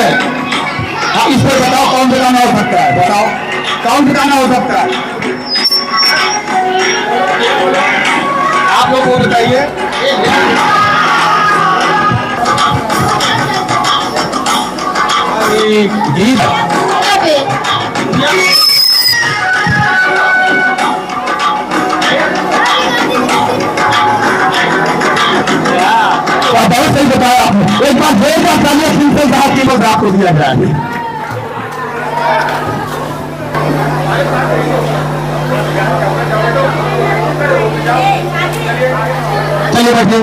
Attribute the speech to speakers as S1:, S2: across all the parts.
S1: है। हाँ, इस पर बताओ कौन सा गाना हो सकता है, बताओ कौन सा गाना हो सकता है, आप लोग को बताइए। गीत बहुत सही बताया आपने। एक बार जोरदार तालियां प्रिंसिपल साहब की ओर आपको दिया जाए। चलिए बैठिए।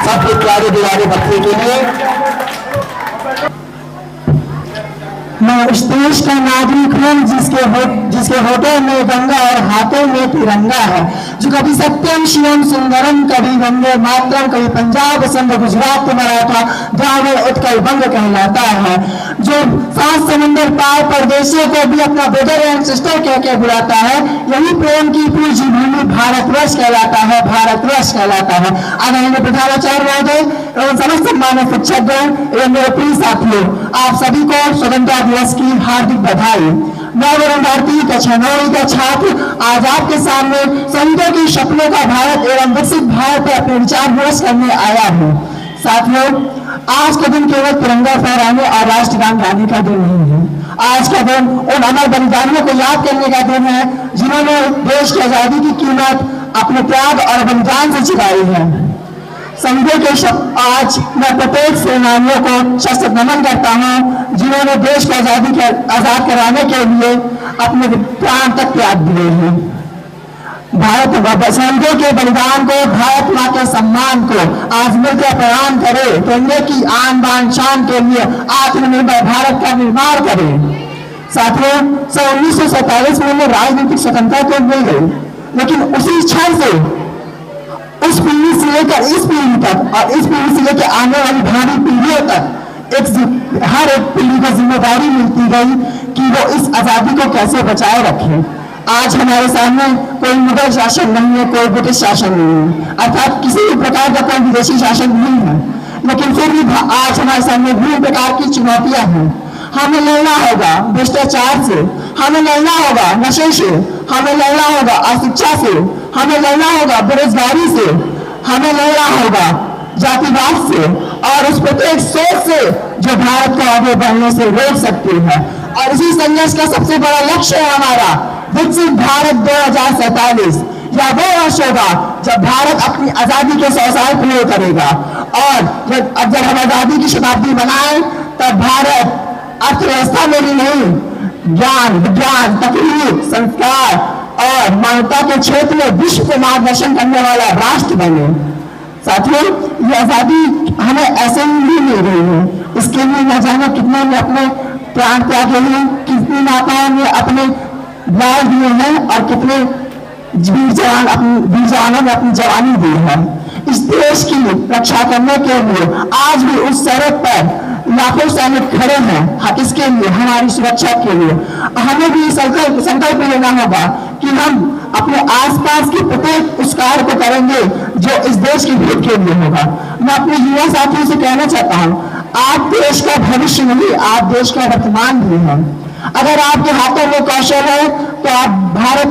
S1: सबके प्यारे दुलारे बच्चे के लिए
S2: मैं उस देश का नागरिक हूँ जिसके होठों में गंगा और हाथों में तिरंगा है, जो कभी सत्यम शिवम सुंदरम, कभी वंदे मातरम, कभी पंजाब सिंध गुजरात मराठा द्राविड़ उत्कल बंग कहलाता है, जो 7 समंदर पार परदेशियों को भी अपना ब्रदर एंड सिस्टर कह के बुलाता है। यही प्रेम की पूजी भूमि भारतवर्ष कहलाता है, भारतवर्ष कहलाता है। आदरणीय प्रधानाचार्य महोदय एवं समस्त सम्मानित शिक्षकगण एवं मेरे प्रिय साथियों, आप सभी को स्वतंत्रता दिवस की हार्दिक बधाई। मैं वरुण भारती कक्षा 9 का छात्र आज आपके सामने संतों की सपनों का भारत एवं विकसित भारत पर अपने विचार विमर्श करने आया हूँ। साथियों, आज का दिन केवल तिरंगा फहराने और राष्ट्रगान गाने का दिन नहीं है। आज का दिन उन अमर बलिदानियों को याद करने का दिन है जिन्होंने देश की आजादी की कीमत अपने त्याग और बलिदान से चुकाई है। संघों के आज मैं प्रत्येक सेनानियों को शस्त्र नमन करता हूँ जिन्होंने देश को आजाद कराने के लिए अपने प्राण तक त्याग दिए हैं। भारत संघों के बलिदान को, भारत माँ के सम्मान को आज मिलकर प्रणाम करें, तिरंगे की आन बान शान के लिए आत्मनिर्भर भारत का निर्माण करें। साथियों, 1947 में राजनीतिक स्वतंत्रता तो मिल गई, लेकिन उसी क्षण से उस पीढ़ी से लेकर इस पीढ़ी तक और इस पीढ़ी से लेकर आने वाली भावी पीढ़ियों तक हर एक पीढ़ी को जिम्मेदारी मिलती गई कि वो इस आजादी को कैसे बचाए रखे। आज हमारे सामने कोई मुगल शासन नहीं है, कोई ब्रिटिश शासन नहीं है, अर्थात किसी भी प्रकार का कोई विदेशी शासन नहीं है, लेकिन फिर भी आज हमारे सामने विभिन्न प्रकार की चुनौतियां हैं। हमें लड़ना होगा भ्रष्टाचार से, हमें लड़ना होगा नशे से, हमें लड़ना होगा अशिक्षा से, हमें लड़ना होगा बेरोजगारी से, हमें लड़ना होगा जातिवाद से और उस प्रत्येक सोच से जो भारत को आगे बढ़ने से रोक सकती है। और इसी संघर्ष का सबसे बड़ा लक्ष्य है हमारा विकसित भारत 2047। यह वो वर्ष होगा जब भारत अपनी आजादी के 100 साल पूरे करेगा और जब हम आजादी की शताब्दी मनाएं तब भारत अर्थव्यवस्था में भी नहीं, ज्ञान विज्ञान तकनीक संस्कार और मानवता के क्षेत्र में विश्व को मार्गदर्शन करने वाला राष्ट्र बने। साथियों, ये आजादी हमें ऐसे ही नहीं मिल रही है, इसके लिए न जाने कितने ने अपने प्राण त्यागे हैं, कितनी माताओं ने अपने लाल दिए हैं और कितने वीर जवानों ने अपनी जवानी दी है। इस देश की रक्षा करने के लिए आज भी उस सड़क पर लाखों सैनिक खड़े हैं इसके लिए, हमारी सुरक्षा के लिए। हमें भी संकल्प लेना होगा कि हम अपने आसपास के प्रत्येक उस कार्य को करेंगे जो इस देश के हित के लिए होगा। मैं अपने युवा साथियों से कहना चाहता हूं, आप देश का भविष्य नहीं, आप देश का वर्तमान भी हैं। अगर आपके हाथों में कौशल है तो आप भारत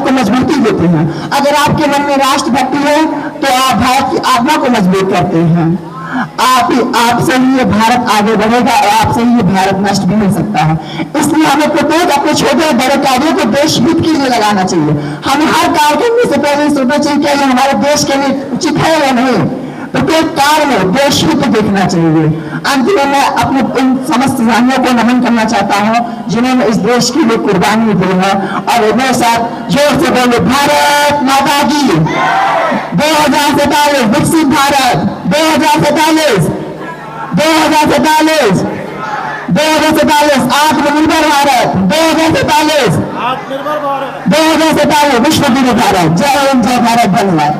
S2: को मजबूती देते हैं। अगर आपके मन में राष्ट्रभक्ति है तो आप भारत की आत्मा को मजबूत करते हैं। आपसे ही ये भारत आगे बढ़ेगा और आपसे ही ये भारत नष्ट भी हो सकता है। इसलिए हमें प्रत्येक अपने छोटे बड़े कार्यों को देश हित के लिए लगाना चाहिए। हमें हर कार्य करने से पहले सोचना चाहिए कि ये हमारे देश के लिए उचित है या नहीं। प्रत्येक कार्य में देश हित देखना चाहिए। अंत में मैं अपने इन समस्त साथियों को नमन करना चाहता हूं जिन्होंने इस देश के लिए कुर्बानी दी है, और मेरे साथ जोर से बोले भारत माता की। 2047 विकसित भारत, 2047 आत्मनिर्भर भारत, 2047 विश्व गुरु भारत। जय हिंद, जय भारत, धन्यवाद।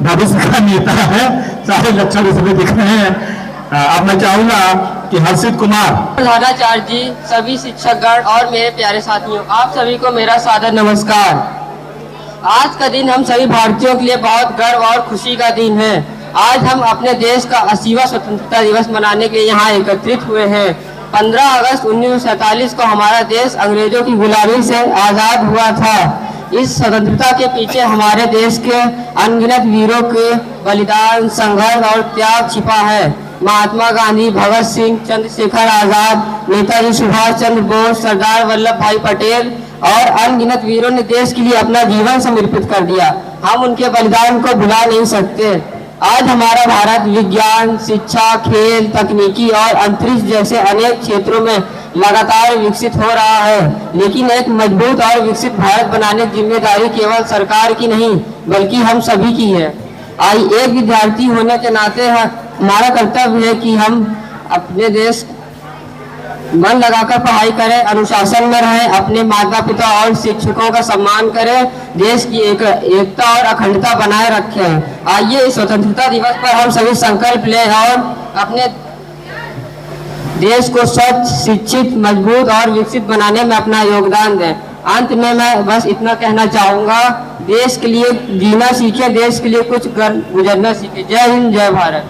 S1: भविष्य का नेता है, सारे लक्षण इसमें दिख रहे हैं। अब मैं चाहूंगा कि हर्षित कुमार
S3: प्रधानाचार्य जी, सभी शिक्षकगण और मेरे प्यारे साथियों, आप सभी को मेरा सादर नमस्कार। आज का दिन हम सभी भारतीयों के लिए बहुत गर्व और खुशी का दिन है। आज हम अपने देश का 80वां स्वतंत्रता दिवस मनाने के लिए यहाँ एकत्रित हुए हैं। 15 अगस्त 1947 को हमारा देश अंग्रेजों की गुलामी से आज़ाद हुआ था। इस स्वतंत्रता के पीछे हमारे देश के अनगिनत वीरों के बलिदान, संघर्ष और त्याग छिपा है। महात्मा गांधी, भगत सिंह, चंद्रशेखर आजाद, नेताजी सुभाष चंद्र बोस, सरदार वल्लभ भाई पटेल और अनगिनत वीरों ने देश के लिए अपना जीवन समर्पित कर दिया। हम उनके बलिदान को भुला नहीं सकते। आज हमारा भारत विज्ञान, शिक्षा, खेल, तकनीकी और अंतरिक्ष जैसे अनेक क्षेत्रों में लगातार विकसित हो रहा है, लेकिन एक मजबूत और विकसित भारत बनाने की जिम्मेदारी केवल सरकार की नहीं बल्कि हम सभी की है। एक विद्यार्थी होने के नाते हमारा कर्तव्य है कि हम अपने देश मन लगाकर पढ़ाई करें, अनुशासन में रहें, अपने माता पिता और शिक्षकों का सम्मान करें, देश की एकता और अखंडता बनाए रखें। आइए इस स्वतंत्रता दिवस पर हम सभी संकल्प लें और अपने देश को स्वच्छ, शिक्षित, मजबूत और विकसित बनाने में अपना योगदान दें। अंत में मैं बस इतना कहना चाहूँगा, देश के लिए जीना सीखे, देश के लिए कुछ गुजरना सीखे। जय हिंद, जय भारत।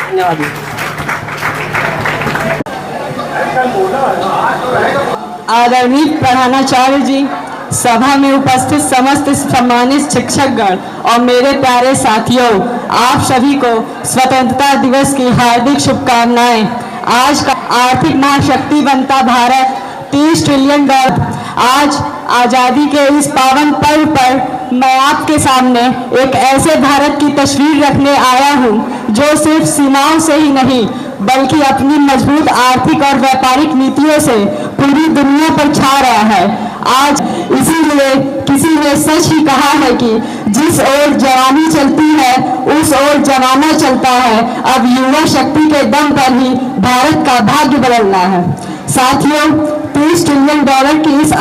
S3: धन्यवाद।
S4: आदरणीय प्रधानाचार्य जी, सभा में उपस्थित समस्त सम्मानित शिक्षकगण और मेरे प्यारे साथियों, आप सभी को स्वतंत्रता दिवस की हार्दिक शुभकामनाएं। आज का आर्थिक महाशक्ति बनता भारत, 30 ट्रिलियन डॉलर। आज आज़ादी के इस पावन पर्व पर मैं आपके सामने एक ऐसे भारत की तस्वीर रखने आया हूं जो सिर्फ सीमाओं से ही नहीं बल्कि अपनी मजबूत आर्थिक और व्यापारिक नीतियों से पूरी दुनिया पर छा रहा है। आज इसीलिए किसी ने सच ही कहा है कि जिस ओर जवानी चलती है उस ओर जमाना चलता है। अब युवा शक्ति के दम पर ही भारत का भाग्य बदलना है। साथियों, 30 ट्रिलियन डॉलर की इस